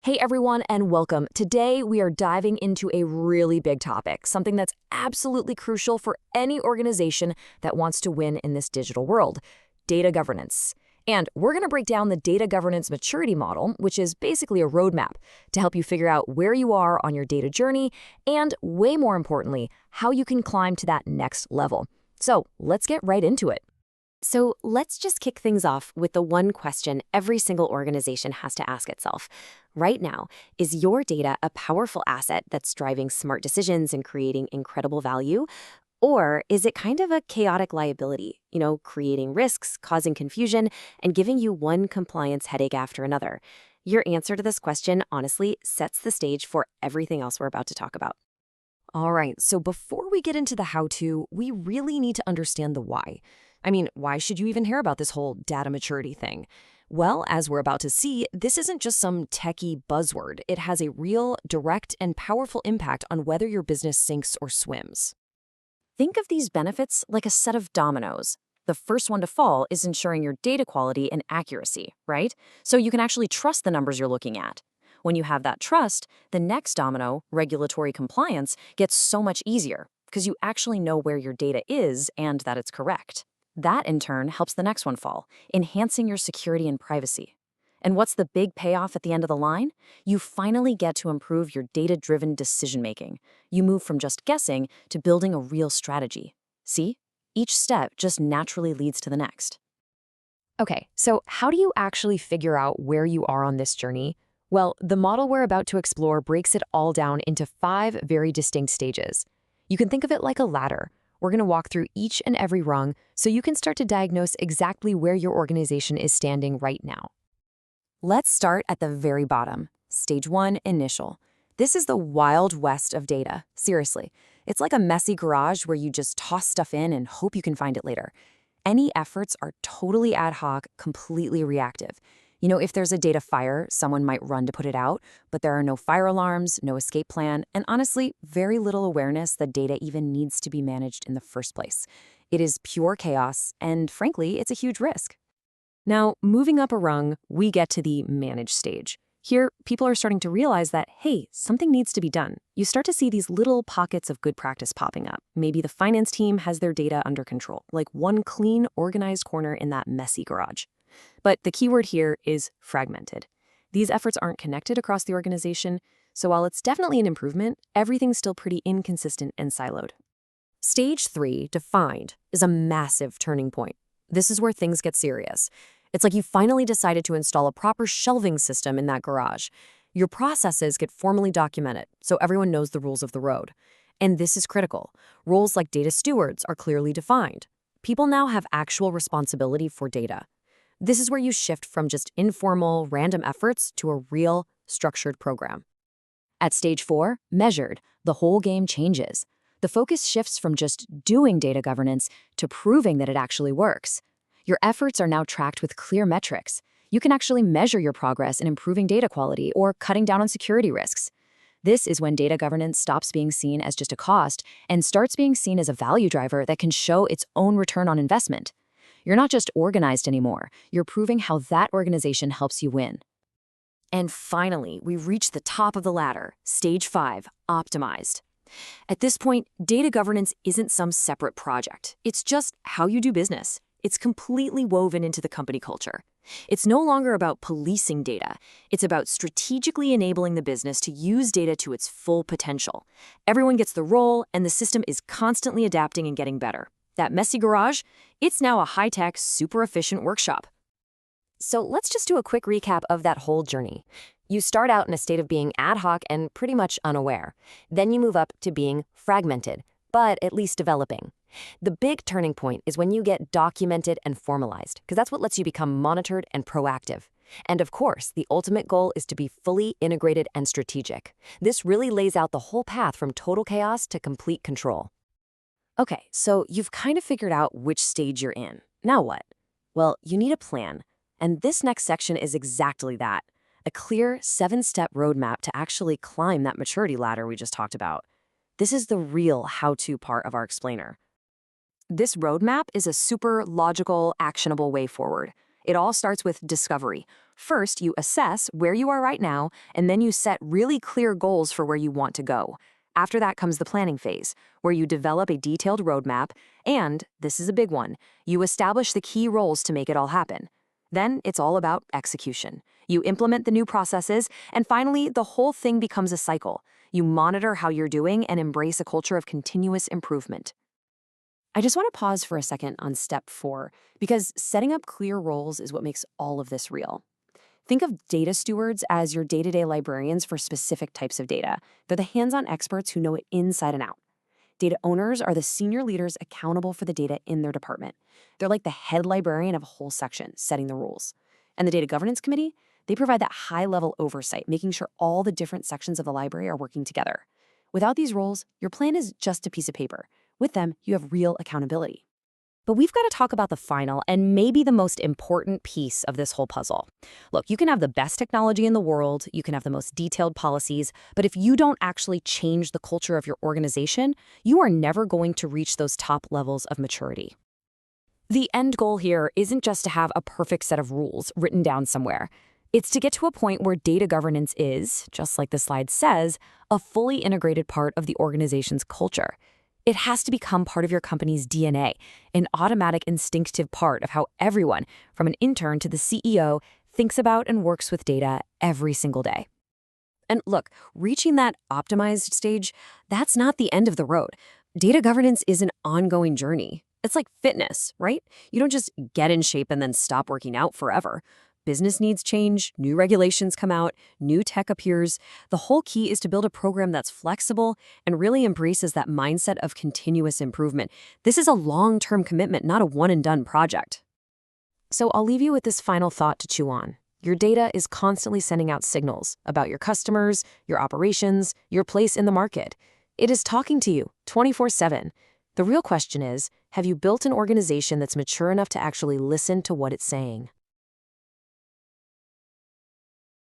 Hey everyone, and welcome. Today we are diving into a really big topic, something that's absolutely crucial for any organization that wants to win in this digital world: data governance. And we're going to break down the data governance maturity model, which is basically a roadmap to help you figure out where you are on your data journey and, way more importantly, how you can climb to that next level. So let's get right into it. So let's just kick things off with the one question every single organization has to ask itself. Right now, is your data a powerful asset that's driving smart decisions and creating incredible value? Or is it kind of a chaotic liability, creating risks, causing confusion, and giving you one compliance headache after another? Your answer to this question, honestly, sets the stage for everything else we're about to talk about. All right, so before we get into the how-to, we really need to understand the why. I mean, why should you even hear about this whole data maturity thing? Well, as we're about to see, this isn't just some techie buzzword. It has a real, direct, and powerful impact on whether your business sinks or swims. Think of these benefits like a set of dominoes. The first one to fall is ensuring your data quality and accuracy, right? So you can actually trust the numbers you're looking at. When you have that trust, the next domino, regulatory compliance, gets so much easier because you actually know where your data is and that it's correct. That, in turn, helps the next one fall, enhancing your security and privacy. And what's the big payoff at the end of the line? You finally get to improve your data-driven decision-making. You move from just guessing to building a real strategy. See? Each step just naturally leads to the next. Okay, so how do you actually figure out where you are on this journey? Well, the model we're about to explore breaks it all down into 5 very distinct stages. You can think of it like a ladder. We're going to walk through each and every rung so you can start to diagnose exactly where your organization is standing right now. Let's start at the very bottom. Stage 1, initial. This is the wild west of data. Seriously, it's like a messy garage where you just toss stuff in and hope you can find it later. Any efforts are totally ad hoc, completely reactive. If there's a data fire, someone might run to put it out, but there are no fire alarms, no escape plan, and honestly, very little awareness that data even needs to be managed in the first place. It is pure chaos, and frankly, it's a huge risk. Now, moving up a rung, we get to the manage stage. Here, people are starting to realize that, hey, something needs to be done. You start to see these little pockets of good practice popping up. Maybe the finance team has their data under control, like one clean, organized corner in that messy garage. But the keyword here is fragmented. These efforts aren't connected across the organization, so while it's definitely an improvement, everything's still pretty inconsistent and siloed. Stage 3, defined, is a massive turning point. This is where things get serious. It's like you finally decided to install a proper shelving system in that garage. Your processes get formally documented, so everyone knows the rules of the road. And this is critical. Roles like data stewards are clearly defined. People now have actual responsibility for data. This is where you shift from just informal, random efforts to a real, structured program. At stage 4, measured, the whole game changes. The focus shifts from just doing data governance to proving that it actually works. Your efforts are now tracked with clear metrics. You can actually measure your progress in improving data quality or cutting down on security risks. This is when data governance stops being seen as just a cost and starts being seen as a value driver that can show its own return on investment. You're not just organized anymore. You're proving how that organization helps you win. And finally, we reach the top of the ladder, stage 5, optimized. At this point, data governance isn't some separate project. It's just how you do business. It's completely woven into the company culture. It's no longer about policing data. It's about strategically enabling the business to use data to its full potential. Everyone gets the role, and the system is constantly adapting and getting better. That messy garage, it's now a high-tech, super efficient workshop. So let's just do a quick recap of that whole journey. You start out in a state of being ad hoc and pretty much unaware. Then you move up to being fragmented, but at least developing. The big turning point is when you get documented and formalized, because that's what lets you become monitored and proactive. And of course, the ultimate goal is to be fully integrated and strategic. This really lays out the whole path from total chaos to complete control. Okay, so you've kind of figured out which stage you're in. Now what? Well, you need a plan. And this next section is exactly that. A clear 7-step roadmap to actually climb that maturity ladder we just talked about. This is the real how-to part of our explainer. This roadmap is a super logical, actionable way forward. It all starts with discovery. First, you assess where you are right now, and then you set really clear goals for where you want to go. After that comes the planning phase, where you develop a detailed roadmap, and, this is a big one, you establish the key roles to make it all happen. Then it's all about execution. You implement the new processes, and finally, the whole thing becomes a cycle. You monitor how you're doing and embrace a culture of continuous improvement. I just want to pause for a second on step 4, because setting up clear roles is what makes all of this real. Think of data stewards as your day-to-day librarians for specific types of data. They're the hands-on experts who know it inside and out. Data owners are the senior leaders accountable for the data in their department. They're like the head librarian of a whole section, setting the rules. And the data governance committee, they provide that high-level oversight, making sure all the different sections of the library are working together. Without these roles, your plan is just a piece of paper. With them, you have real accountability. But we've got to talk about the final and maybe the most important piece of this whole puzzle. Look, you can have the best technology in the world, you can have the most detailed policies, but if you don't actually change the culture of your organization, you are never going to reach those top levels of maturity. The end goal here isn't just to have a perfect set of rules written down somewhere. It's to get to a point where data governance is, just like the slide says, a fully integrated part of the organization's culture. It has to become part of your company's DNA, an automatic, instinctive part of how everyone, from an intern to the CEO, thinks about and works with data every single day. And look, reaching that optimized stage, that's not the end of the road. Data governance is an ongoing journey. It's like fitness, right? You don't just get in shape and then stop working out forever. Business needs change, new regulations come out, new tech appears. The whole key is to build a program that's flexible and really embraces that mindset of continuous improvement. This is a long-term commitment, not a one-and-done project. So I'll leave you with this final thought to chew on. Your data is constantly sending out signals about your customers, your operations, your place in the market. It is talking to you 24/7. The real question is, have you built an organization that's mature enough to actually listen to what it's saying?